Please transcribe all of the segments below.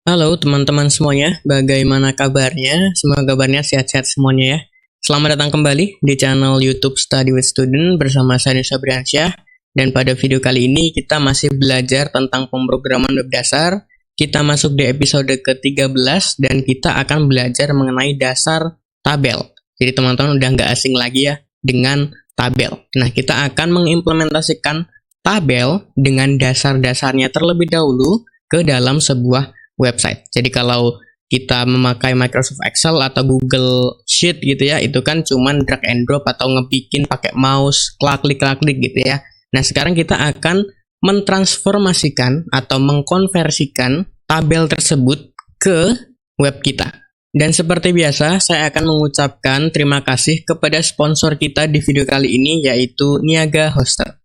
Halo teman-teman semuanya, bagaimana kabarnya? Semoga kabarnya sehat-sehat semuanya ya. Selamat datang kembali di channel YouTube Study with Student bersama saya Nisa Briansyah. Dan pada video kali ini kita masih belajar tentang pemrograman web dasar. Kita masuk di episode ke-13 dan kita akan belajar mengenai dasar tabel. Jadi teman-teman udah nggak asing lagi ya dengan tabel. Nah, kita akan mengimplementasikan tabel dengan dasar-dasarnya terlebih dahulu ke dalam sebuah website. Jadi kalau kita memakai Microsoft Excel atau Google Sheet gitu ya, itu kan cuman drag and drop atau ngebikin pakai mouse, klik gitu ya. Nah, sekarang kita akan mentransformasikan atau mengkonversikan tabel tersebut ke web kita. Dan seperti biasa, saya akan mengucapkan terima kasih kepada sponsor kita di video kali ini, yaitu Niaga Hoster.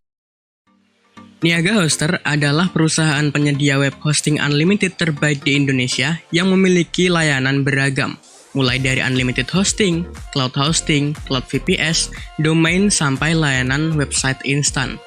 Niaga Hoster adalah perusahaan penyedia web hosting unlimited terbaik di Indonesia yang memiliki layanan beragam, mulai dari unlimited hosting, cloud VPS, domain, sampai layanan website instan.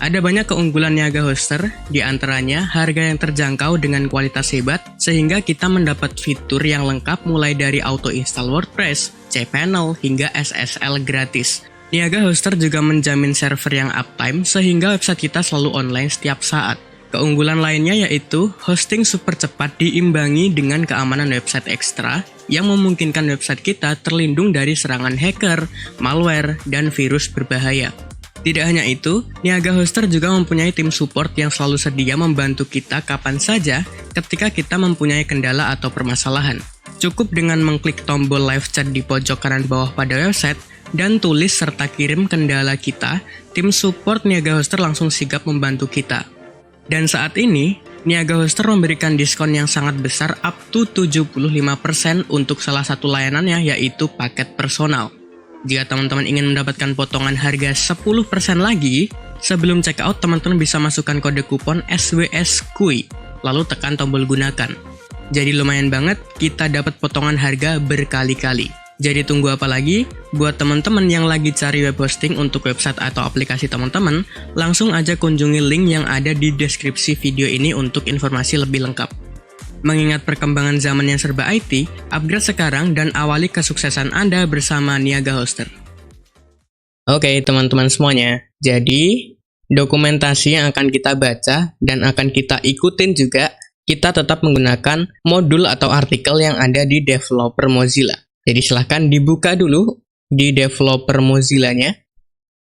Ada banyak keunggulan Niaga Hoster, di antaranya harga yang terjangkau dengan kualitas hebat, sehingga kita mendapat fitur yang lengkap mulai dari auto install WordPress, cPanel, hingga SSL gratis. Niaga Hoster juga menjamin server yang uptime sehingga website kita selalu online setiap saat. Keunggulan lainnya yaitu hosting super cepat diimbangi dengan keamanan website ekstra yang memungkinkan website kita terlindung dari serangan hacker, malware, dan virus berbahaya. Tidak hanya itu, Niaga Hoster juga mempunyai tim support yang selalu sedia membantu kita kapan saja ketika kita mempunyai kendala atau permasalahan. Cukup dengan mengklik tombol live chat di pojok kanan bawah pada website, dan tulis serta kirim kendala kita, tim support Niaga Hoster langsung sigap membantu kita. Dan saat ini, Niaga Hoster memberikan diskon yang sangat besar up to 75% untuk salah satu layanannya, yaitu paket personal. Jika teman-teman ingin mendapatkan potongan harga 10% lagi, sebelum checkout teman-teman bisa masukkan kode kupon SWSKUI, lalu tekan tombol gunakan. Jadi lumayan banget, kita dapat potongan harga berkali-kali. Jadi tunggu apa lagi? Buat teman-teman yang lagi cari web hosting untuk website atau aplikasi teman-teman, langsung aja kunjungi link yang ada di deskripsi video ini untuk informasi lebih lengkap. Mengingat perkembangan zaman yang serba IT, upgrade sekarang dan awali kesuksesan Anda bersama Niaga Hoster. Oke teman-teman semuanya, jadi dokumentasi yang akan kita baca dan akan kita ikutin juga, kita tetap menggunakan modul atau artikel yang ada di developer Mozilla. Jadi silahkan dibuka dulu di developer Mozilla-nya.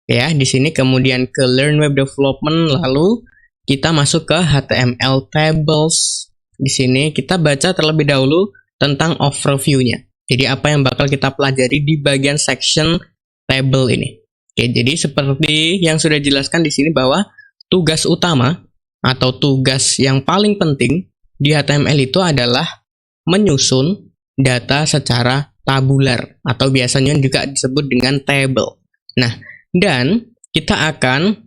Ya, di sini kemudian ke Learn Web Development, lalu kita masuk ke HTML Tables. Di sini kita baca terlebih dahulu tentang overview-nya. Jadi apa yang bakal kita pelajari di bagian section table ini. Oke, jadi seperti yang sudah dijelaskan di sini bahwa tugas utama atau tugas yang paling penting di HTML itu adalah menyusun data secara tabular atau biasanya juga disebut dengan table. Nah, dan kita akan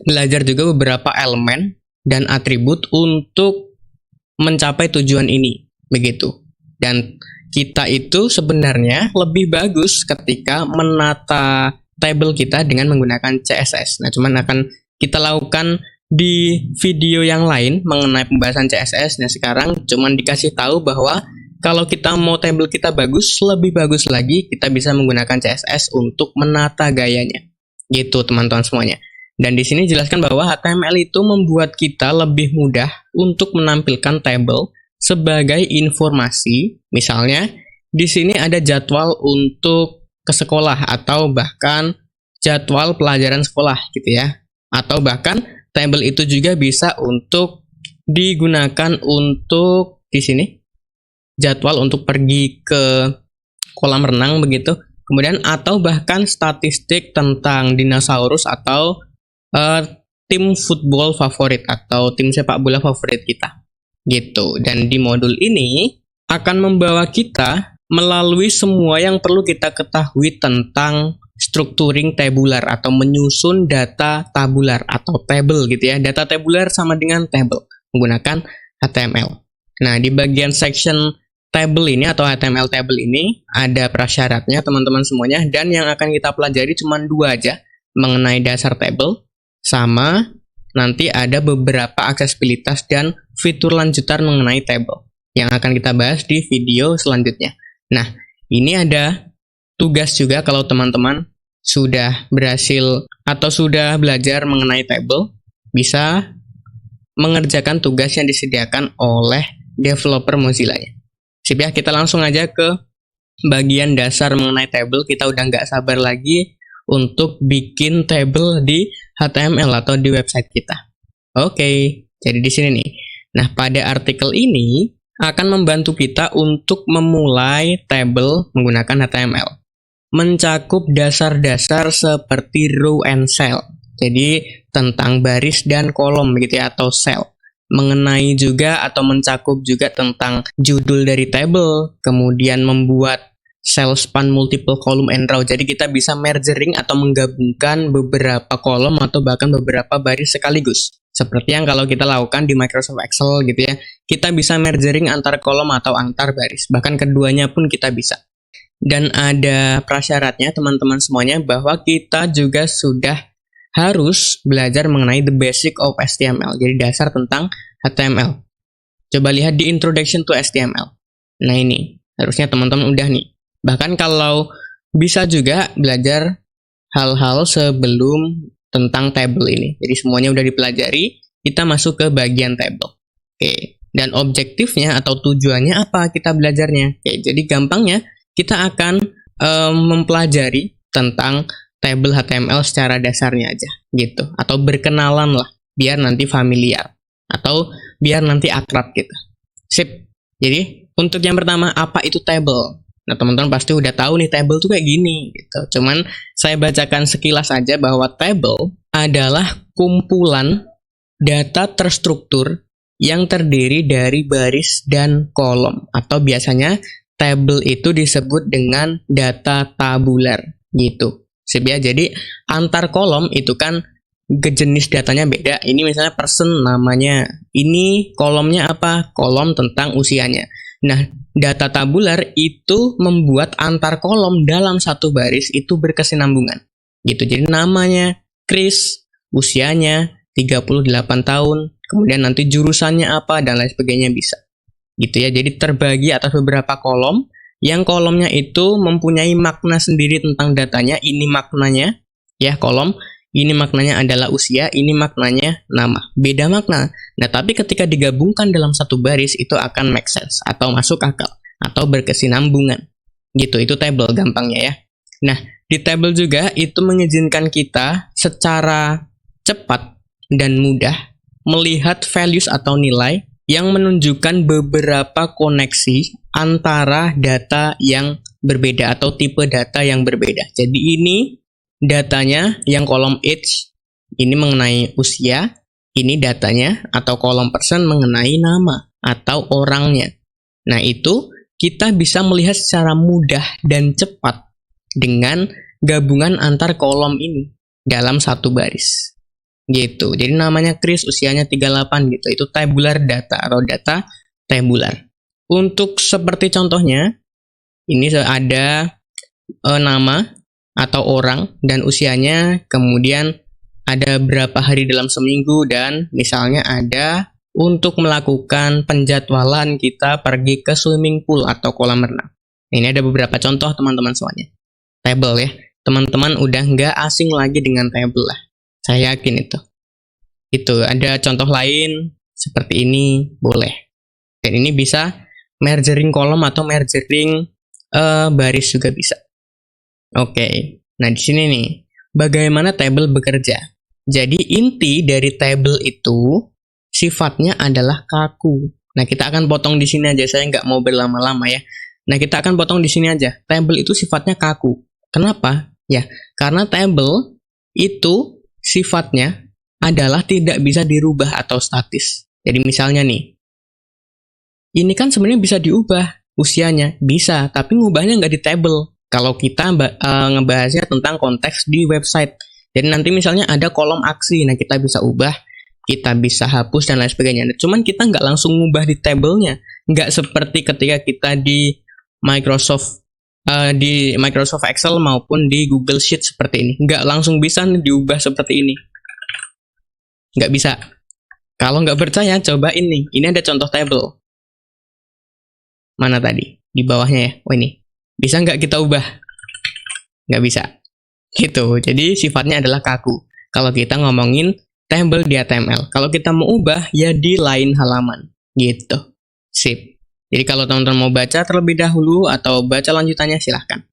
belajar juga beberapa elemen dan atribut untuk mencapai tujuan ini, begitu. Dan kita itu sebenarnya lebih bagus ketika menata table kita dengan menggunakan CSS. Nah, cuman akan kita lakukan di video yang lain mengenai pembahasan CSS. Nah, sekarang cuman dikasih tahu bahwa kalau kita mau table kita bagus, lebih bagus lagi, kita bisa menggunakan CSS untuk menata gayanya. Gitu teman-teman semuanya. Dan di sini jelaskan bahwa HTML itu membuat kita lebih mudah untuk menampilkan table sebagai informasi. Misalnya, di sini ada jadwal untuk ke sekolah atau bahkan jadwal pelajaran sekolah gitu ya. Atau bahkan table itu juga bisa untuk digunakan untuk di sini jadwal untuk pergi ke kolam renang begitu. Kemudian atau bahkan statistik tentang dinosaurus atau tim football favorit atau tim sepak bola favorit kita. Gitu. Dan di modul ini akan membawa kita melalui semua yang perlu kita ketahui tentang structuring tabular atau menyusun data tabular atau table gitu ya. Data tabular sama dengan table menggunakan HTML. Nah, di bagian section table ini atau HTML table ini ada prasyaratnya teman-teman semuanya, dan yang akan kita pelajari cuma dua aja mengenai dasar table, sama nanti ada beberapa aksesibilitas dan fitur lanjutan mengenai table. yang akan kita bahas di video selanjutnya. Nah, ini ada tugas juga kalau teman-teman sudah berhasil atau sudah belajar mengenai table, bisa mengerjakan tugas yang disediakan oleh developer Mozilla-nya. Sip ya, kita langsung aja ke bagian dasar mengenai table. Kita udah nggak sabar lagi untuk bikin table di HTML atau di website kita. Oke, jadi di sini nih. Nah, pada artikel ini akan membantu kita untuk memulai table menggunakan HTML. Mencakup dasar-dasar seperti row and cell. Jadi tentang baris dan kolom gitu ya, atau cell. Mengenai juga atau mencakup juga tentang judul dari table, kemudian membuat cell span multiple column and row. Jadi kita bisa merging atau menggabungkan beberapa kolom atau bahkan beberapa baris sekaligus. Seperti yang kalau kita lakukan di Microsoft Excel gitu ya. Kita bisa merging antar kolom atau antar baris. Bahkan keduanya pun kita bisa. Dan ada prasyaratnya teman-teman semuanya bahwa kita juga sudah harus belajar mengenai the basic of HTML. Jadi dasar tentang HTML. Coba lihat di Introduction to HTML. Nah ini, harusnya teman-teman udah nih. Bahkan kalau bisa juga belajar hal-hal sebelum tentang table ini. Jadi semuanya udah dipelajari, kita masuk ke bagian table. Oke, dan objektifnya atau tujuannya apa kita belajarnya? Oke, jadi gampangnya kita akan mempelajari tentang table HTML secara dasarnya aja gitu, atau berkenalan lah, biar nanti familiar atau biar nanti akrab gitu. Sip. Jadi untuk yang pertama, apa itu table? Nah, teman-teman pasti udah tahu nih table tuh kayak gini gitu. Cuman saya bacakan sekilas aja bahwa table adalah kumpulan data terstruktur yang terdiri dari baris dan kolom, atau biasanya table itu disebut dengan data tabular gitu. Sip ya, jadi antar kolom itu kan jenis datanya beda. Ini misalnya person namanya, ini kolomnya apa? Kolom tentang usianya. Nah, data tabular itu membuat antar kolom dalam satu baris itu berkesinambungan. Gitu. Jadi namanya Chris, usianya 38 tahun, kemudian nanti jurusannya apa dan lain sebagainya bisa. Gitu ya. Jadi terbagi atas beberapa kolom, yang kolomnya itu mempunyai makna sendiri tentang datanya. Ini maknanya ya kolom, ini maknanya adalah usia, ini maknanya nama. Beda makna. Nah, tapi ketika digabungkan dalam satu baris itu akan make sense atau masuk akal atau berkesinambungan. Gitu, itu table gampangnya ya. Nah, di table juga itu mengizinkan kita secara cepat dan mudah melihat values atau nilai yang menunjukkan beberapa koneksi antara data yang berbeda atau tipe data yang berbeda. Jadi ini datanya yang kolom age, ini mengenai usia, ini datanya atau kolom person mengenai nama atau orangnya. Nah itu kita bisa melihat secara mudah dan cepat dengan gabungan antar kolom ini dalam satu baris. Gitu. Jadi namanya Chris, usianya 38 gitu. Itu tabular data atau data tabular. Untuk seperti contohnya, ini ada nama atau orang dan usianya, kemudian ada berapa hari dalam seminggu, dan misalnya ada untuk melakukan penjadwalan kita pergi ke swimming pool atau kolam renang. Ini ada beberapa contoh teman-teman semuanya. Table ya. Teman-teman udah nggak asing lagi dengan table lah. Saya yakin itu. Itu ada contoh lain seperti ini boleh. Dan ini bisa merging kolom atau merging baris juga bisa. Oke. Nah di sini nih bagaimana table bekerja. Jadi inti dari table itu sifatnya adalah kaku. Nah kita akan potong di sini aja. Saya nggak mau berlama-lama ya. Nah kita akan potong di sini aja. Table itu sifatnya kaku. Kenapa? Ya karena table itu sifatnya adalah tidak bisa dirubah atau statis. Jadi misalnya nih, ini kan sebenarnya bisa diubah usianya, bisa, tapi ngubahnya nggak di table. Kalau kita ngebahasnya tentang konteks di website. Jadi nanti misalnya ada kolom aksi, nah kita bisa ubah, kita bisa hapus dan lain sebagainya. Cuman kita nggak langsung ngubah di tablenya, nggak seperti ketika kita di Microsoft Excel maupun di Google Sheet seperti ini. Nggak langsung bisa diubah seperti ini. Nggak bisa. Kalau nggak percaya, coba ini. Ini ada contoh table. Mana tadi? Di bawahnya ya. Oh ini. Bisa nggak kita ubah? Nggak bisa. Gitu. Jadi sifatnya adalah kaku. Kalau kita ngomongin table di HTML. Kalau kita mau ubah, ya di lain halaman. Gitu. Sip. Jadi kalau teman-teman mau baca terlebih dahulu atau baca lanjutannya, silahkan.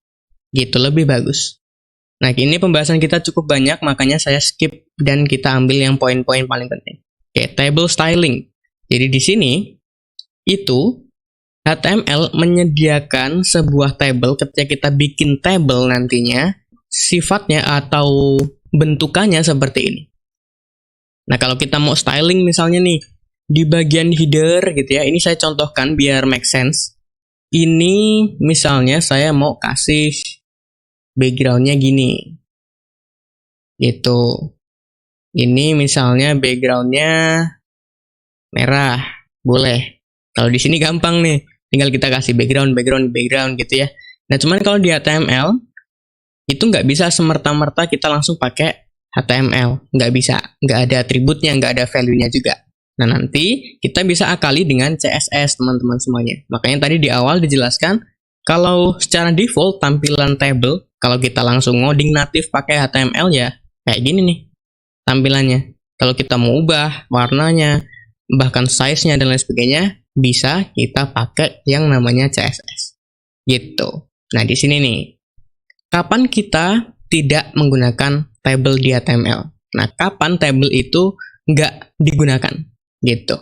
Gitu, lebih bagus. Nah, ini pembahasan kita cukup banyak, makanya saya skip dan kita ambil yang poin-poin paling penting. Oke, table styling. Jadi di sini, itu HTML menyediakan sebuah table ketika kita bikin table nantinya, sifatnya atau bentukannya seperti ini. Nah, kalau kita mau styling misalnya nih, di bagian header gitu ya, ini saya contohkan biar make sense. Ini misalnya saya mau kasih background-nya gini. Gitu. Ini misalnya background-nya merah. Boleh. Kalau di sini gampang nih. Tinggal kita kasih background gitu ya. Nah, cuman kalau di HTML, itu nggak bisa semerta-merta kita langsung pakai HTML. Nggak bisa. Nggak ada atributnya, nggak ada value-nya juga. Nah, nanti kita bisa akali dengan CSS, teman-teman semuanya. Makanya tadi di awal dijelaskan, kalau secara default tampilan table, kalau kita langsung ngoding natif pakai HTML ya kayak gini nih tampilannya. Kalau kita mau ubah warnanya, bahkan size-nya dan lain sebagainya, bisa kita pakai yang namanya CSS. Gitu. Nah, di sini nih, kapan kita tidak menggunakan table di HTML? Nah, kapan table itu nggak digunakan? Gitu.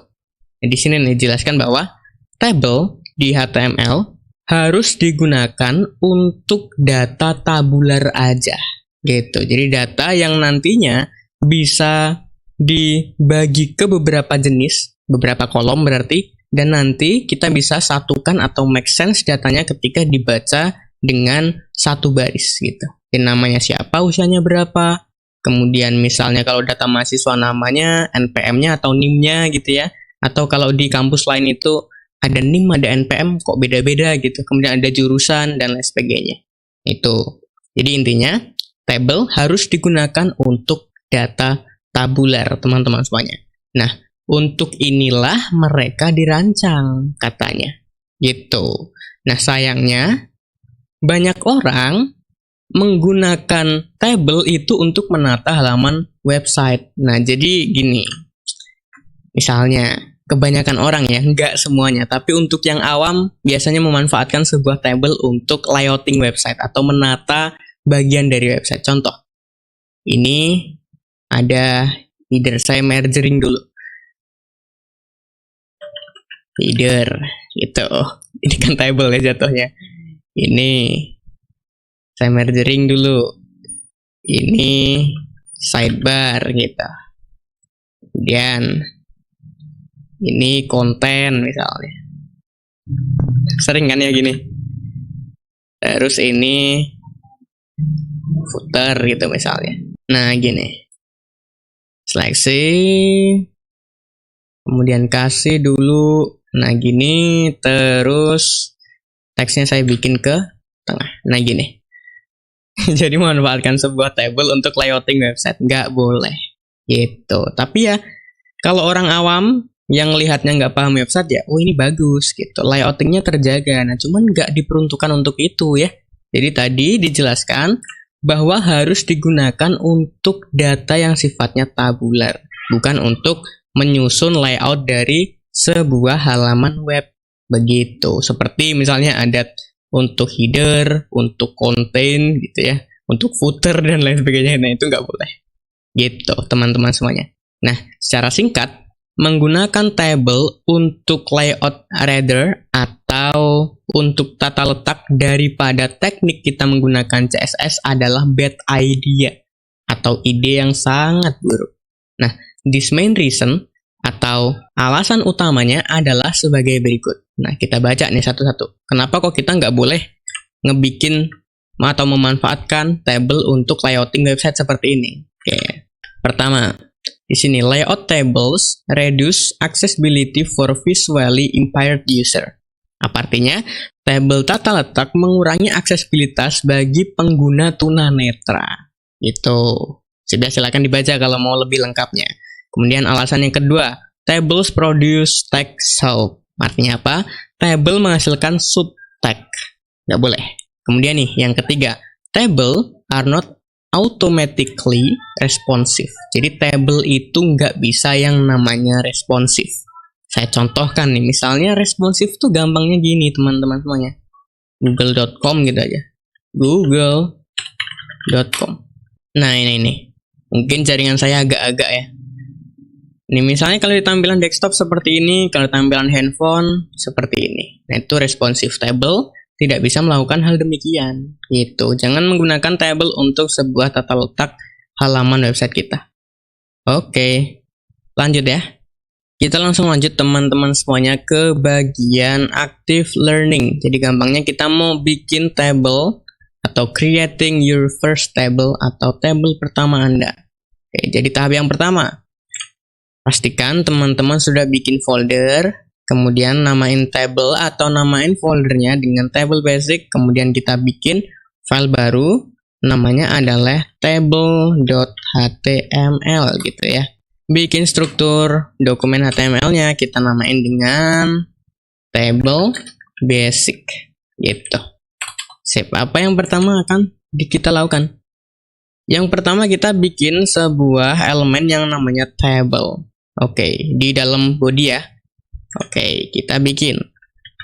Nah, di sini nih dijelaskan bahwa table di HTML harus digunakan untuk data tabular aja, gitu. Jadi data yang nantinya bisa dibagi ke beberapa jenis, beberapa kolom berarti, dan nanti kita bisa satukan atau make sense datanya ketika dibaca dengan satu baris, gitu. Dan namanya siapa, usianya berapa, kemudian misalnya kalau data mahasiswa namanya, NPM-nya atau NIM-nya gitu ya, atau kalau di kampus lain itu ada NIM, ada NPM, kok beda-beda gitu. Kemudian ada jurusan, dan lain sebagainya. Itu. Jadi intinya, table harus digunakan untuk data tabular, teman-teman semuanya. Nah, untuk inilah mereka dirancang, katanya. Gitu. Nah, sayangnya, banyak orang menggunakan table itu untuk menata halaman website. Nah, jadi gini. Misalnya, kebanyakan orang ya, nggak semuanya, tapi untuk yang awam biasanya memanfaatkan sebuah table untuk layouting website atau menata bagian dari website. Contoh, ini ada header, saya mergering dulu. Header, gitu. Ini kan table ya jatuhnya. Ini, saya mergering dulu. Ini sidebar, gitu. Kemudian, ini konten misalnya. Sering kan ya gini. Terus ini footer gitu misalnya. Nah gini. Seleksi. Kemudian kasih dulu. Nah gini. Terus teksnya saya bikin ke tengah. Nah gini. Jadi memanfaatkan sebuah table untuk layouting website. Nggak boleh. Gitu. Tapi ya kalau orang awam yang lihatnya nggak paham website ya, oh ini bagus gitu, layoutingnya terjaga. Nah, cuman nggak diperuntukkan untuk itu ya. Jadi tadi dijelaskan bahwa harus digunakan untuk data yang sifatnya tabular, bukan untuk menyusun layout dari sebuah halaman web. Begitu. Seperti misalnya ada untuk header, untuk konten gitu ya, untuk footer dan lain sebagainya. Nah, itu nggak boleh. Gitu, teman-teman semuanya. Nah, secara singkat, menggunakan table untuk layout header atau untuk tata letak daripada teknik kita menggunakan CSS adalah bad idea atau ide yang sangat buruk. Nah, this main reason atau alasan utamanya adalah sebagai berikut. Nah, kita baca nih satu-satu. Kenapa kok kita nggak boleh ngebikin atau memanfaatkan table untuk layouting website seperti ini? Oke. Pertama, di sini layout tables reduce accessibility for visually impaired user. Apa artinya? Table tata letak mengurangi aksesibilitas bagi pengguna tunanetra. Itu. Sudah, silakan dibaca kalau mau lebih lengkapnya. Kemudian alasan yang kedua, tables produce text help. Artinya apa? table menghasilkan subtag. Nggak boleh. Kemudian nih, yang ketiga, table are not automatically responsive. Jadi table itu nggak bisa yang namanya responsif. Saya contohkan nih, misalnya responsif tuh gampangnya gini teman-teman semuanya. Google.com gitu aja. Google.com. Nah ini. Mungkin jaringan saya agak-agak ya. Ini misalnya kalau di tampilan desktop seperti ini, kalau di tampilan handphone seperti ini. Nah itu responsive table tidak bisa melakukan hal demikian. Gitu. Jangan menggunakan table untuk sebuah tata letak halaman website kita. Oke. Lanjut ya. Kita langsung lanjut teman-teman semuanya ke bagian active learning. Jadi gampangnya kita mau bikin table atau creating your first table atau table pertama Anda. Oke, jadi tahap yang pertama. Pastikan teman-teman sudah bikin folder, kemudian namain table atau namain foldernya dengan table basic, kemudian kita bikin file baru, namanya adalah table.html gitu ya. Bikin struktur dokumen HTML-nya kita namain dengan table basic gitu. Sip, apa yang pertama akan kita lakukan? Yang pertama kita bikin sebuah elemen yang namanya table. Oke, di dalam body ya. Oke, kita bikin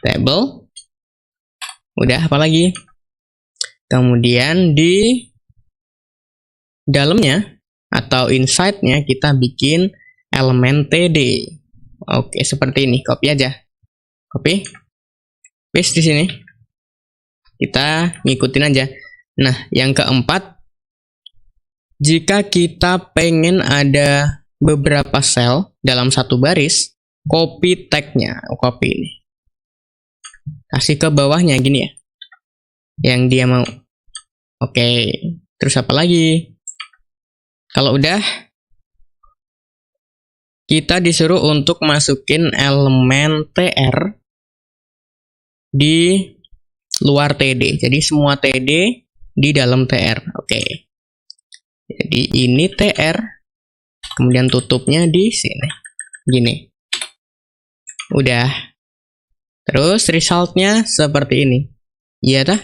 table. Udah, apa lagi? Kemudian di dalamnya atau inside-nya kita bikin elemen TD. Oke, seperti ini. Copy aja. Copy. Paste di sini. Kita ngikutin aja. Nah, yang keempat, jika kita pengen ada beberapa sel dalam satu baris, copy tag-nya. Copy ini. Kasih ke bawahnya gini ya. Yang dia mau. Oke. Terus apa lagi? Kalau udah, kita disuruh untuk masukin elemen TR di luar TD. Jadi semua TD di dalam TR. Oke. Jadi ini TR, kemudian tutupnya di sini. Gini. Udah. Terus resultnya seperti ini. Iya dah.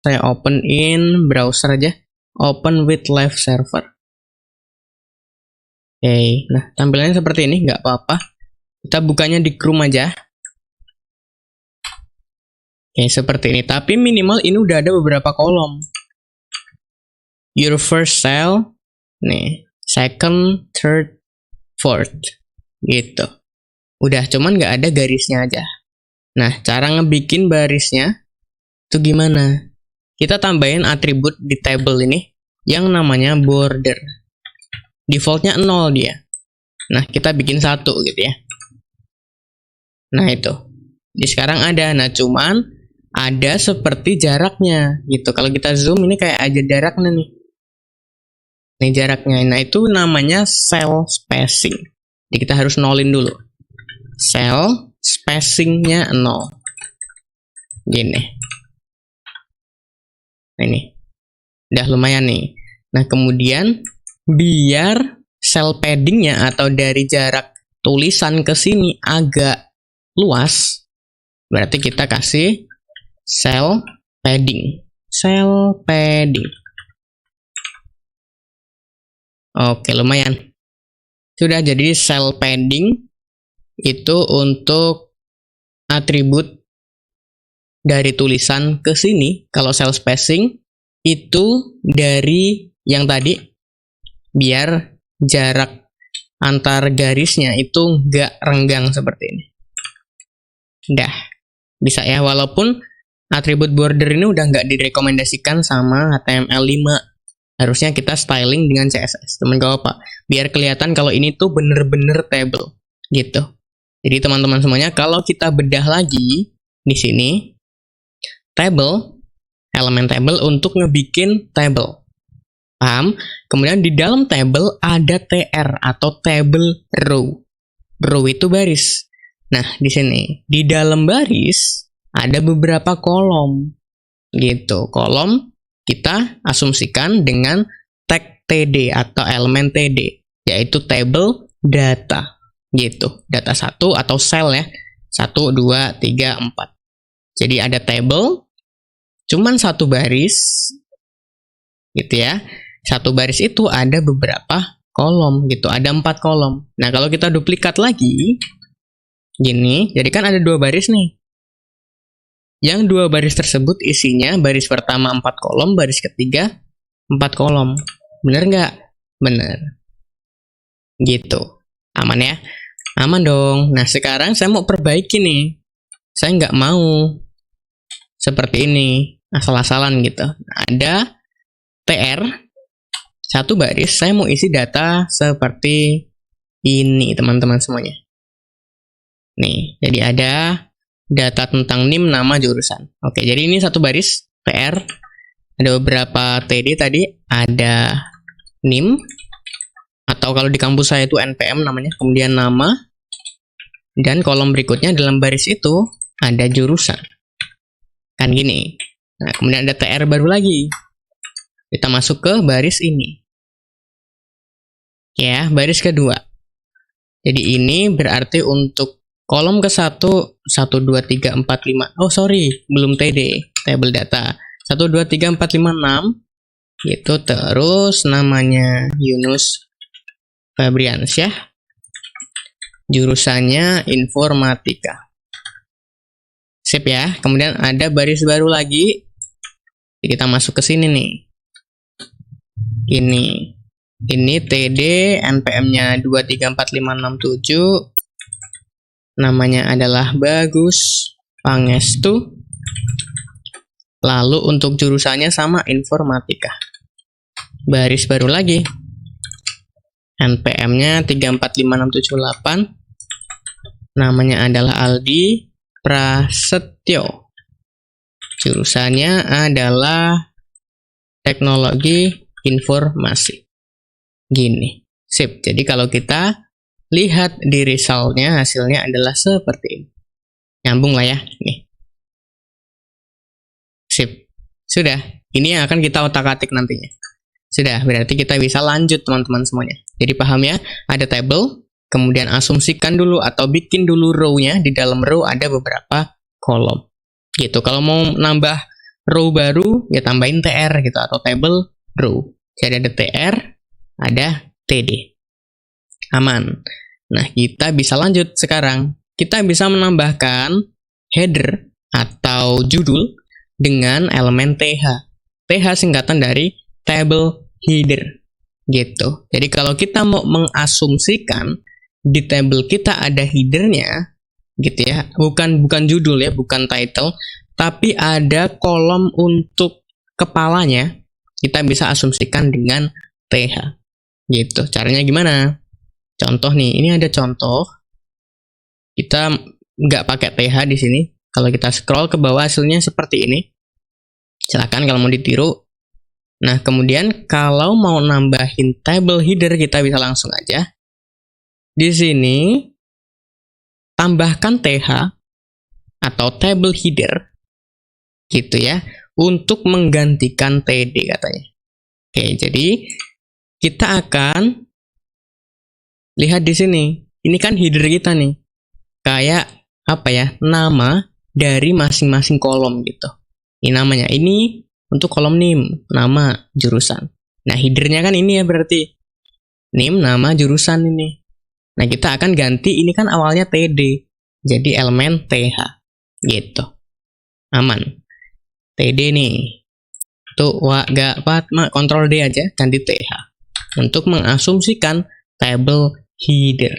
Saya open in browser aja. Open with live server. Oke, nah tampilannya seperti ini, nggak apa-apa. Kita bukanya di Chrome aja. Oke, seperti ini. Tapi minimal ini udah ada beberapa kolom. Your first cell, nih, second, third, fourth, gitu. Udah, cuman nggak ada garisnya aja. Nah, cara ngebikin barisnya itu gimana? Kita tambahin atribut di table ini yang namanya border. Defaultnya 0 dia. Nah, kita bikin 1 gitu ya. Nah, itu. Jadi sekarang ada. Nah, cuman ada seperti jaraknya gitu. Kalau kita zoom ini kayak aja jaraknya nih. Ini jaraknya. Nah, itu namanya cell spacing. Jadi kita harus nolin dulu. Cell spacingnya 0. Gini. Nah, ini. Udah lumayan nih. Nah, kemudian biar cell paddingnya atau dari jarak tulisan ke sini agak luas, berarti kita kasih cell padding. Cell padding. Oke, lumayan. Sudah, jadi cell padding itu untuk atribut dari tulisan ke sini. Kalau cell spacing itu dari yang tadi, biar jarak antar garisnya itu nggak renggang seperti ini. Udah, bisa ya, walaupun atribut border ini udah nggak direkomendasikan sama HTML5. Harusnya kita styling dengan CSS. Temen gak apa, biar kelihatan kalau ini tuh bener-bener table, gitu. Jadi teman-teman semuanya, kalau kita bedah lagi di sini, table, elemen table untuk ngebikin table. Paham? Kemudian di dalam table ada TR atau table row. Row itu baris. Nah, di sini di dalam baris ada beberapa kolom. Gitu. Kolom kita asumsikan dengan tag TD atau elemen TD, yaitu table data. Gitu. Data 1 atau cell ya. 1, 2, 3, 4. Jadi ada table, cuman satu baris, gitu ya. Satu baris itu ada beberapa kolom, gitu. Ada 4 kolom. Nah, kalau kita duplikat lagi, gini, jadi kan ada 2 baris nih. Yang 2 baris tersebut isinya baris pertama 4 kolom, baris ketiga 4 kolom. Bener nggak? Bener. Gitu. Aman ya? Aman dong. Nah, sekarang saya mau perbaiki nih. Saya nggak mau seperti ini, asal-asalan gitu. Ada TR, satu baris, saya mau isi data seperti ini, teman-teman semuanya. Nih, jadi ada data tentang NIM, nama, jurusan. Oke, jadi ini satu baris, TR. Ada beberapa TD tadi, ada NIM, atau kalau di kampus saya itu NPM namanya, kemudian nama, dan kolom berikutnya dalam baris itu ada jurusan. Kan gini. Nah, kemudian ada TR baru lagi. Kita masuk ke baris ini. Ya, baris kedua. Jadi ini berarti untuk kolom ke-1, 1, 2, 3, 4, 5. Oh, sorry, belum TD, table data. 1, 2, 3, 4, 5, 6. Gitu, terus namanya Yunus Febriansyah. Jurusannya informatika. Sip ya. Kemudian ada baris baru lagi. Kita masuk ke sini nih. Ini TD, NPM-nya 2345667. Namanya adalah Bagus Pangestu. Lalu untuk jurusannya sama, informatika. Baris baru lagi. NPM-nya 345678. Namanya adalah Aldi Prasetyo. Jurusannya adalah teknologi informasi. Gini. Sip. Jadi kalau kita lihat di resultnya, hasilnya adalah seperti ini. Nyambung lah ya. Nih. Sip. Sudah. Ini yang akan kita otak-atik nantinya. Sudah. Berarti kita bisa lanjut teman-teman semuanya. Jadi paham ya? Ada table. Kemudian asumsikan dulu atau bikin dulu row-nya. Di dalam row ada beberapa kolom. Gitu. Kalau mau nambah row baru, ya tambahin TR gitu. Atau table row. Jadi ada TR, ada TD. Aman. Nah, kita bisa lanjut sekarang. Kita bisa menambahkan header atau judul dengan elemen TH. TH singkatan dari table header. Gitu. Jadi kalau kita mau mengasumsikan di table kita ada headernya, gitu ya, bukan judul ya, bukan title, tapi ada kolom untuk kepalanya, kita bisa asumsikan dengan TH. Gitu. Caranya gimana? Contoh nih, ini ada contoh. Kita nggak pakai TH di sini. Kalau kita scroll ke bawah hasilnya seperti ini. Silakan kalau mau ditiru. Nah, kemudian kalau mau nambahin table header, kita bisa langsung aja. Di sini, tambahkan TH atau table header, gitu ya, untuk menggantikan TD katanya. Oke, jadi kita akan lihat di sini. Ini kan header kita nih. Kayak apa ya? Nama dari masing-masing kolom gitu. Ini namanya. Ini untuk kolom NIM, nama, jurusan. Nah, headernya kan ini ya berarti. NIM, nama, jurusan ini. Nah, kita akan ganti, ini kan awalnya TD. Jadi elemen TH. Gitu. Aman. TD nih. Tuh, gak Fatma, Ctrl D aja, ganti TH. Untuk mengasumsikan table header.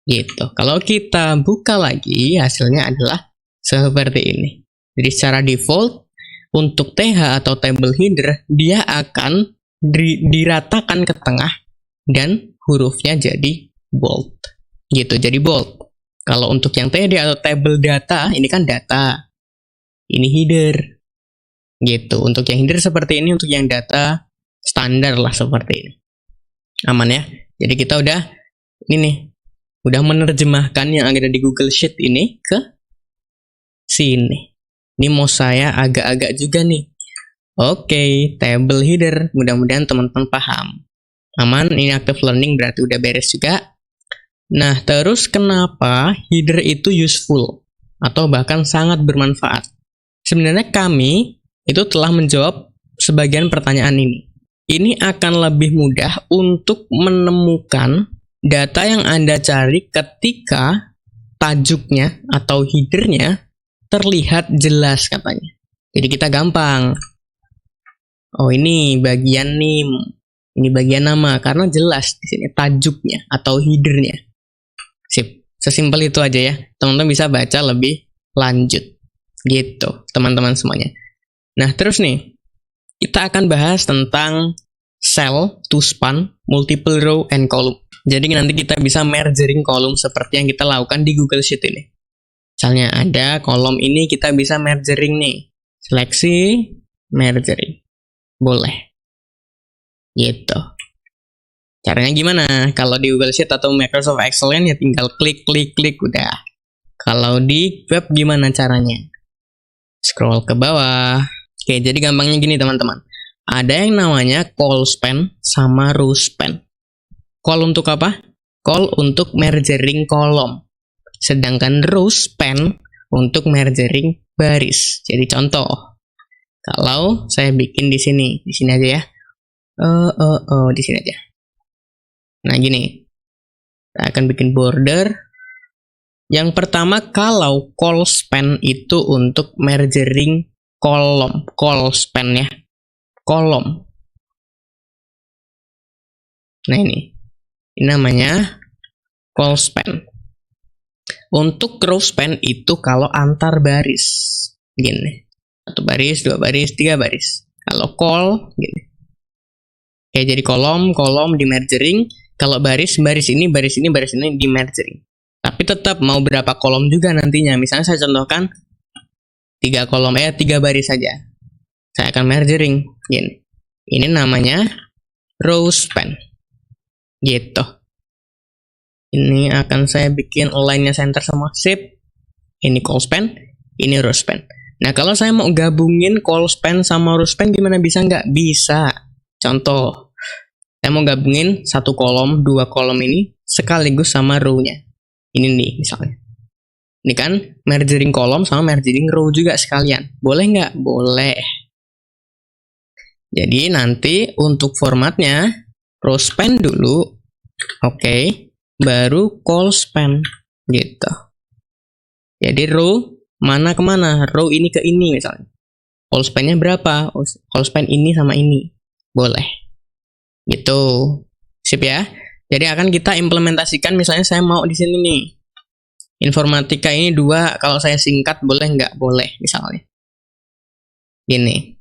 Gitu. Kalau kita buka lagi, hasilnya adalah seperti ini. Jadi secara default, untuk TH atau table header, dia akan diratakan ke tengah dan hurufnya jadi bold. Gitu, jadi bold. Kalau untuk yang TD atau table data, ini kan data. Ini header. Gitu. Untuk yang header seperti ini, untuk yang data standar lah seperti ini. Aman ya? Jadi kita udah ini nih, udah menerjemahkan yang ada di Google Sheet ini ke sini. Ini mau saya agak-agak juga nih. Oke, table header. Mudah-mudahan teman-teman paham. Aman, ini active learning berarti udah beres juga. Nah, terus kenapa header itu useful? atau bahkan sangat bermanfaat. Sebenarnya kami itu telah menjawab sebagian pertanyaan ini. Ini akan lebih mudah untuk menemukan data yang Anda cari ketika tajuknya atau header-nya terlihat jelas katanya. Jadi kita gampang. Oh, ini bagian name. Ini bagian nama karena jelas di sini tajuknya atau header-nya. Sip. Sesimpel itu aja ya. Teman-teman bisa baca lebih lanjut. Gitu, teman-teman semuanya. Nah, terus nih, kita akan bahas tentang cell to span, multiple row and column. Jadi nanti kita bisa merging kolom seperti yang kita lakukan di Google Sheet ini. Misalnya ada kolom ini kita bisa merging nih. Seleksi, merging. Boleh. Gitu. Caranya gimana? Kalau di Google Sheet atau Microsoft Excel kan ya tinggal klik udah. Kalau di web gimana caranya? Scroll ke bawah. Oke, jadi gampangnya gini teman-teman. Ada yang namanya call span sama row span. Call untuk apa? Call untuk merging kolom. Sedangkan row span untuk merging baris. Jadi contoh. Kalau saya bikin di sini aja ya. Di sini aja. Nah, gini. Kita akan bikin border. Yang pertama, kalau call span itu untuk merging kolom. Call span ya. Kolom. Nah, ini namanya call span. Untuk row span itu kalau antar baris. Gini. 1 baris, 2 baris, 3 baris. Kalau call, gini. Oke, jadi kolom di merging. Kalau baris ini di merging. Tapi tetap mau berapa kolom juga nantinya. Misalnya saya contohkan 3 kolom, 3 baris saja. Saya akan merging. Gini. Ini namanya row span. Gitu. Ini akan saya bikin line-nya center semua. Sip. Ini call span, ini row span. Nah, kalau saya mau gabungin call span sama row span gimana, bisa nggak? Bisa. Contoh. Saya mau gabungin 1 kolom, 2 kolom ini sekaligus sama row-nya. Ini nih misalnya. Ini kan merging kolom sama merging row juga sekalian. Boleh nggak? Boleh. Jadi nanti untuk formatnya row span dulu. Oke. Baru call span. Gitu. Jadi row mana ke mana? Row ini ke ini misalnya. Call span-nya berapa? Call span ini sama ini. Boleh. Gitu. Sip ya. Jadi akan kita implementasikan, misalnya saya mau di sini nih. Informatika ini 2, kalau saya singkat boleh nggak? Boleh misalnya. Gini.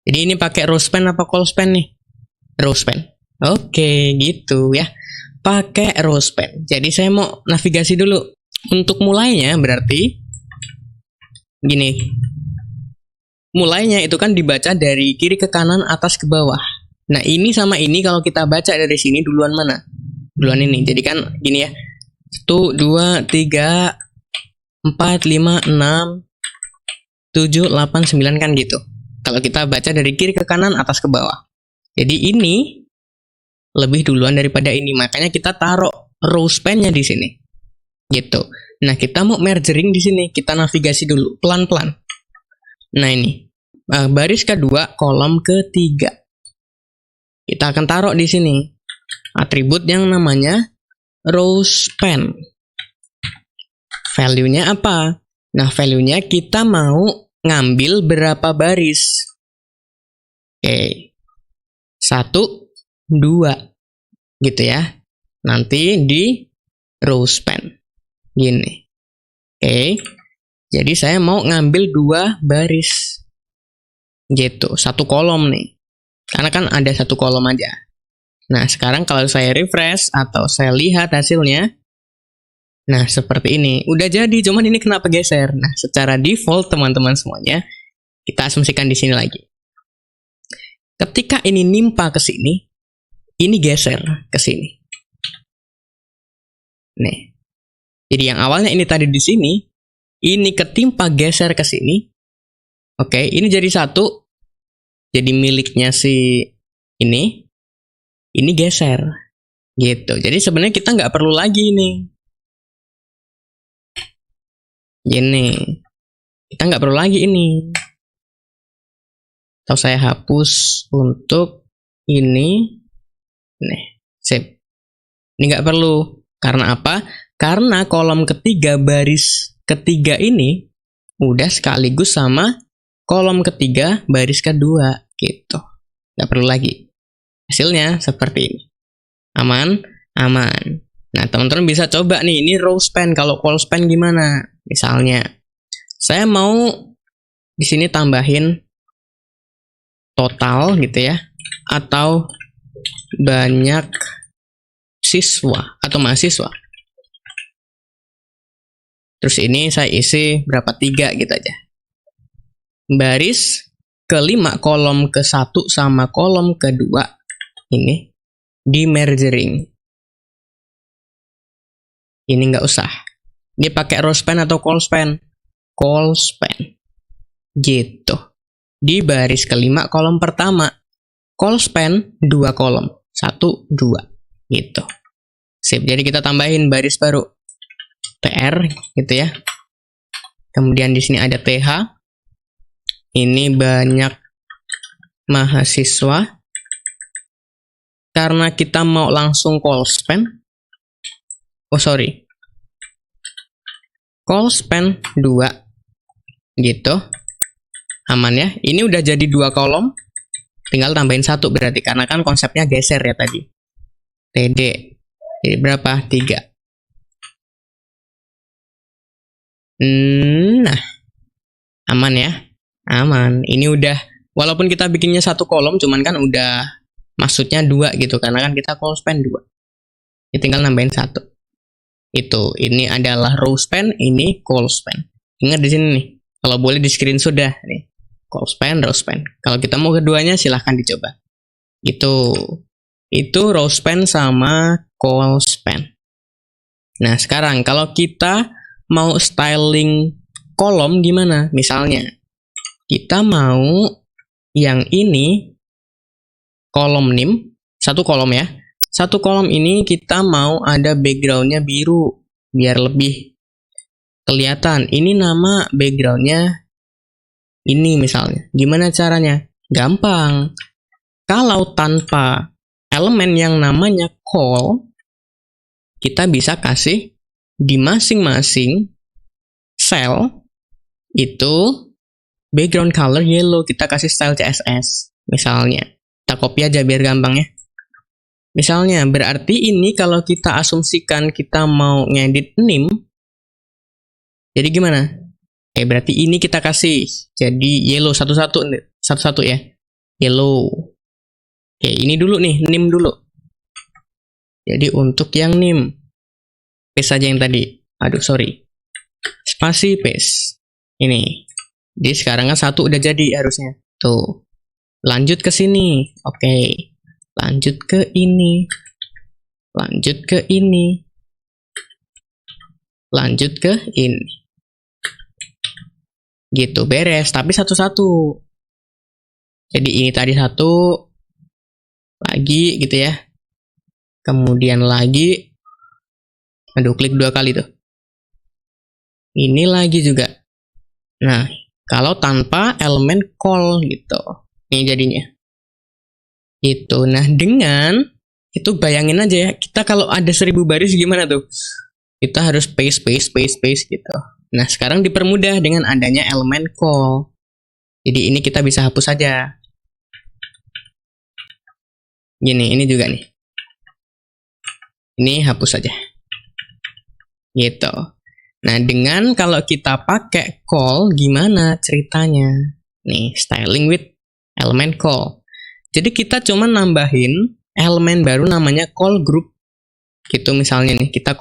Jadi ini pakai row span apa call span nih? Row span. Oke, gitu ya. Pakai row span. Jadi saya mau navigasi dulu. Untuk mulainya berarti gini. Mulainya itu kan dibaca dari kiri ke kanan, atas ke bawah. Nah, ini sama ini kalau kita baca dari sini duluan mana? Duluan ini. Jadi kan gini ya. 1, 2, 3, 4, 5, 6, 7, 8, 9 kan gitu. Kalau kita baca dari kiri ke kanan, atas ke bawah. Jadi ini lebih duluan daripada ini. Makanya kita taruh row span-nya di sini. Gitu. Nah, kita mau merging di sini. Kita navigasi dulu pelan-pelan. Nah, ini. Baris kedua, kolom ketiga. Kita akan taruh di sini atribut yang namanya row span. Value-nya apa? Nah, value-nya kita mau ngambil berapa baris. Oke. 1, 2. Gitu ya. Nanti di row span. Gini. Oke. Jadi saya mau ngambil 2 baris. Gitu. 1 kolom nih. Karena kan ada 1 kolom aja. Nah, sekarang kalau saya refresh atau saya lihat hasilnya, nah seperti ini. Udah jadi, cuman ini kenapa geser? Nah, secara default teman-teman semuanya, kita asumsikan di sini lagi. Ketika ini nimpa ke sini, ini geser ke sini. Nih. Jadi yang awalnya ini tadi di sini, ini ketimpa geser ke sini. Oke, ini jadi 1. Jadi miliknya si ini geser gitu. Jadi sebenarnya kita nggak perlu lagi nih Gini, kita nggak perlu lagi ini. Atau saya hapus untuk ini. Nih, sip. Ini nggak perlu. Karena apa? Karena kolom ketiga baris ketiga ini udah sekaligus sama kolom ketiga baris kedua gitu. Nggak perlu lagi. Hasilnya seperti ini. Aman? Aman. Nah, teman-teman bisa coba nih, ini row span. Kalau call span gimana? Misalnya, saya mau di sini tambahin total gitu ya, atau banyak siswa atau mahasiswa. Terus ini saya isi berapa, 3 gitu aja. Baris kelima kolom ke-1 sama kolom kedua ini di mergering. Ini nggak usah. Dia pakai row span atau call span? Call span. Gitu. Di baris kelima kolom pertama. Call span 2 kolom. 1, 2. Gitu. Sip. Jadi kita tambahin baris baru. TR gitu ya. Kemudian di sini ada TH. Ini banyak mahasiswa. Karena kita mau langsung call span. Oh sorry. Call span 2. Gitu. Aman ya. Ini udah jadi 2 kolom. Tinggal tambahin 1 berarti. Karena kan konsepnya geser ya tadi. TD. Jadi berapa? 3. Nah. Aman ya. Aman. Ini udah. Walaupun kita bikinnya 1 kolom. Cuman kan udah. Maksudnya 2 gitu. Karena kan kita call span 2. Ini tinggal nambahin 1. Itu. Ini adalah row span. Ini call span. Ingat di sini nih. Kalau boleh di screenshot dah nih. Call span, row span. Kalau kita mau keduanya silahkan dicoba. Itu row span sama call span. Nah sekarang kalau kita mau styling kolom gimana? Misalnya kita mau yang ini kolom nim, 1 kolom ya. 1 kolom ini kita mau ada backgroundnya biru biar lebih kelihatan. Ini nama backgroundnya ini misalnya. Gimana caranya? Gampang. Kalau tanpa elemen yang namanya call, kita bisa kasih di masing-masing cell itu background color yellow. Kita kasih style CSS. Misalnya. Kita copy aja biar gampang ya. Misalnya, berarti ini kalau kita asumsikan kita mau ngedit nim. Jadi gimana? Berarti ini kita kasih jadi yellow satu-satu ya. Yellow. Ini dulu nih, nim dulu. Jadi untuk yang nim, paste aja yang tadi. Aduh, sorry. Spasi paste. Ini. Jadi sekarang kan 1 udah jadi harusnya. Tuh. Lanjut ke sini. Oke. Lanjut ke ini. Lanjut ke ini. Lanjut ke ini. Gitu, beres. Tapi satu-satu. Jadi ini tadi 1. Lagi gitu ya. Kemudian lagi. Aduh, klik 2 kali tuh. Ini lagi juga. Nah, kalau tanpa elemen call gitu. Ini jadinya. Itu. Nah, dengan itu bayangin aja ya. Kita kalau ada 1000 baris gimana tuh? Kita harus paste gitu. Nah, sekarang dipermudah dengan adanya elemen call. Jadi ini kita bisa hapus saja. Gini, ini juga nih. Ini hapus saja. Gitu. Nah, dengan kalau kita pakai call, gimana ceritanya? Nih, styling with element call. Jadi kita cuma nambahin elemen baru namanya call group. Gitu misalnya nih, kita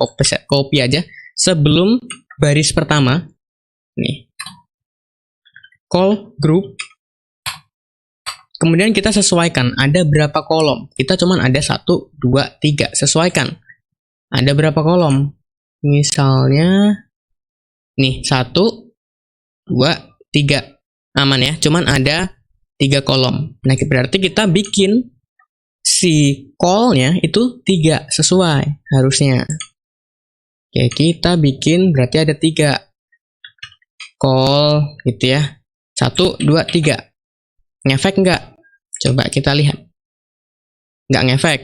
copy aja sebelum baris pertama. Nih. Call group. Kemudian kita sesuaikan ada berapa kolom. Kita cuma ada 1, 2, 3. Sesuaikan. Ada berapa kolom? Misalnya nih 1, 2, 3. Aman ya, cuman ada 3 kolom. Nah, berarti kita bikin si call-nya itu 3 sesuai harusnya. Oke, kita bikin berarti ada 3. call gitu ya. 1, 2, 3. Ngefek nggak? Coba kita lihat. Nggak ngefek.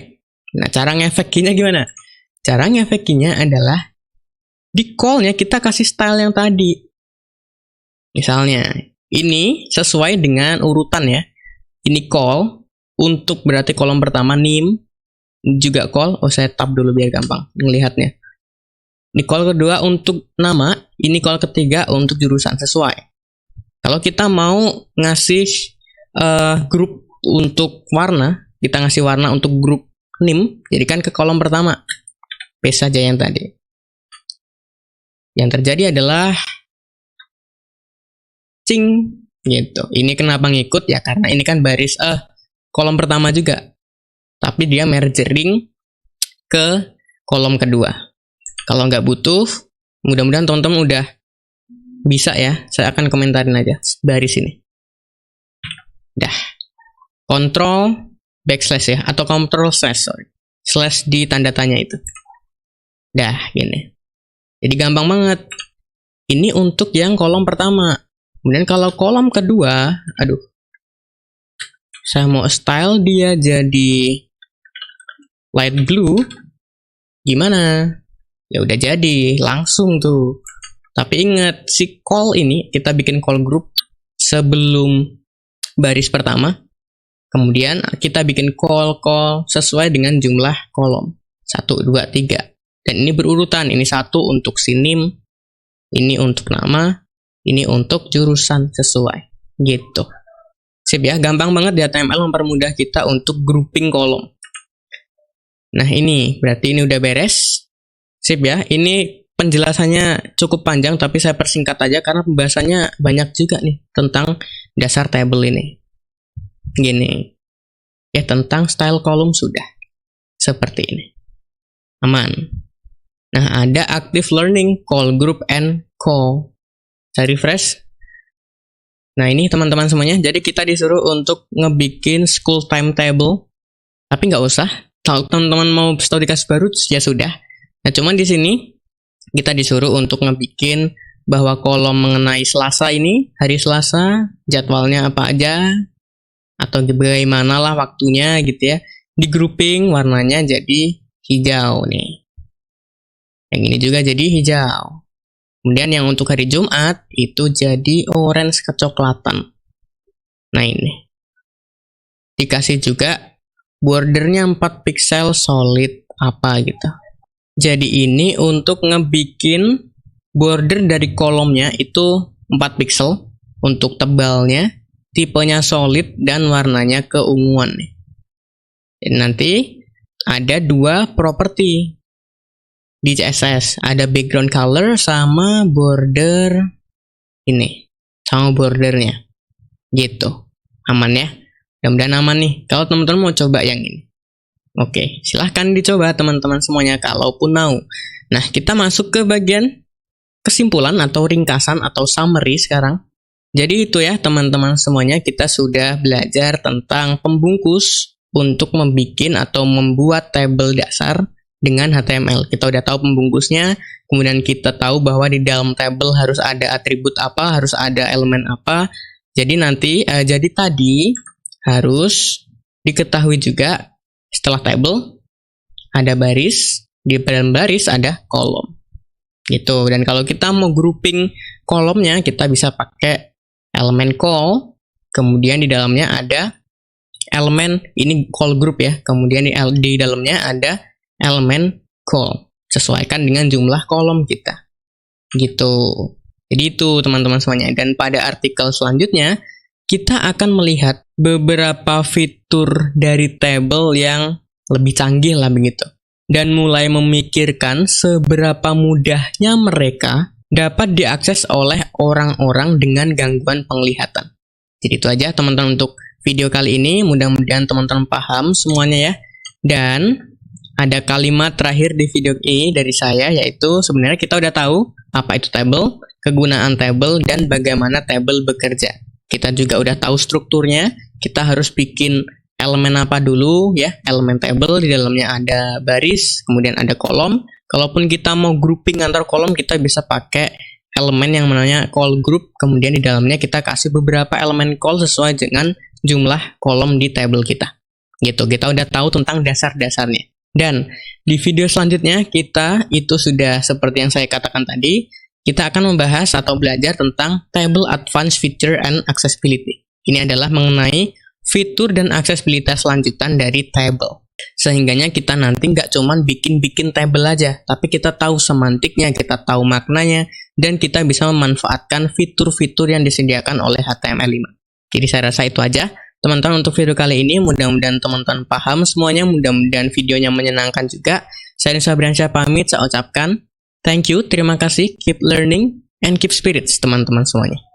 Nah, cara ngefekinya gimana? Cara ngefekinya adalah di call-nya kita kasih style yang tadi. Misalnya, ini sesuai dengan urutan ya. Ini call, untuk berarti kolom pertama name, juga call. Oh, saya tab dulu biar gampang ngelihatnya. Ini call kedua untuk nama, ini call ketiga untuk jurusan sesuai. Kalau kita mau ngasih grup untuk warna, kita ngasih warna untuk grup name, jadikan ke kolom pertama. Paste saja yang tadi. Yang terjadi adalah cing gitu. Ini kenapa ngikut ya? Karena ini kan baris kolom pertama juga. Tapi dia merging ke kolom kedua. Kalau nggak butuh, mudah-mudahan teman-teman udah bisa ya. Saya akan komentarin aja baris ini. Dah. Control backslash ya, atau control slash, sorry. Slash di tanda tanya itu. Dah, gini. Jadi gampang banget. Ini untuk yang kolom pertama. Kemudian kalau kolom kedua, aduh. Saya mau style dia jadi light blue. Gimana? Ya udah jadi, langsung tuh. Tapi ingat, si call ini kita bikin call group sebelum baris pertama. Kemudian kita bikin call sesuai dengan jumlah kolom. 1, 2, 3. Dan ini berurutan. Ini 1 untuk si name, ini untuk nama, ini untuk jurusan sesuai. Gitu. Sip ya, gampang banget di HTML mempermudah kita untuk grouping kolom. Nah ini, berarti ini udah beres. Sip ya, ini penjelasannya cukup panjang tapi saya persingkat aja karena pembahasannya banyak juga nih tentang dasar table ini. Gini. Ya tentang style kolom sudah. Seperti ini. Aman. Nah, ada active learning, call group, and call. Saya refresh. Nah, ini teman-teman semuanya. Jadi kita disuruh untuk ngebikin school timetable. Tapi nggak usah. Kalau teman-teman mau studi kasus baru, ya sudah. Nah, cuman di sini kita disuruh untuk ngebikin bahwa kolom mengenai Selasa ini, hari Selasa, jadwalnya apa aja, atau bagaimana lah waktunya gitu ya. Di grouping warnanya jadi hijau nih. Yang ini juga jadi hijau. Kemudian yang untuk hari Jumat itu jadi orange kecoklatan. Nah ini. Dikasih juga bordernya 4 pixel solid apa gitu. Jadi ini untuk ngebikin border dari kolomnya itu 4 pixel untuk tebalnya, tipenya solid dan warnanya keunguan nih. Dan nanti ada 2 properti di CSS, ada background color sama border ini, sama bordernya. Gitu. Aman ya? Mudah-mudahan aman nih. Kalau teman-teman mau coba yang ini. Oke, silahkan dicoba teman-teman semuanya kalaupun mau. Nah, kita masuk ke bagian kesimpulan atau ringkasan atau summary sekarang. Jadi itu ya teman-teman semuanya, kita sudah belajar tentang pembungkus untuk membuat atau membuat tabel dasar dengan HTML. Kita udah tahu pembungkusnya, kemudian kita tahu bahwa di dalam tabel harus ada atribut apa, harus ada elemen apa. Jadi jadi tadi harus diketahui juga setelah tabel ada baris, di dalam baris ada kolom. Gitu. Dan kalau kita mau grouping kolomnya, kita bisa pakai elemen call, kemudian di dalamnya ada elemen, ini call group ya, kemudian di dalamnya ada elemen call, sesuaikan dengan jumlah kolom kita. Gitu. Jadi itu teman-teman semuanya. Dan pada artikel selanjutnya, kita akan melihat beberapa fitur dari table yang lebih canggih lah begitu. Dan mulai memikirkan seberapa mudahnya mereka dapat diakses oleh orang-orang dengan gangguan penglihatan. Jadi itu aja teman-teman untuk video kali ini. Mudah-mudahan teman-teman paham semuanya ya. Dan ada kalimat terakhir di video ini dari saya, yaitu sebenarnya kita udah tahu apa itu table, kegunaan table, dan bagaimana table bekerja. Kita juga udah tahu strukturnya, kita harus bikin elemen apa dulu ya, elemen table, di dalamnya ada baris, kemudian ada kolom. Kalaupun kita mau grouping antar kolom, kita bisa pakai elemen yang namanya call group, kemudian di dalamnya kita kasih beberapa elemen call sesuai dengan jumlah kolom di table kita. Gitu, kita udah tahu tentang dasar-dasarnya. Dan di video selanjutnya kita itu sudah seperti yang saya katakan tadi, kita akan membahas atau belajar tentang Table Advanced Feature and Accessibility. Ini adalah mengenai fitur dan aksesibilitas lanjutan dari table. Sehingganya kita nanti nggak cuman bikin-bikin table aja, tapi kita tahu semantiknya, kita tahu maknanya, dan kita bisa memanfaatkan fitur-fitur yang disediakan oleh HTML5. Jadi saya rasa itu aja. Teman-teman, untuk video kali ini mudah-mudahan teman-teman paham semuanya, mudah-mudahan videonya menyenangkan juga. Saya Nisa Briansyah pamit, saya ucapkan thank you, terima kasih, keep learning, and keep spirits teman-teman semuanya.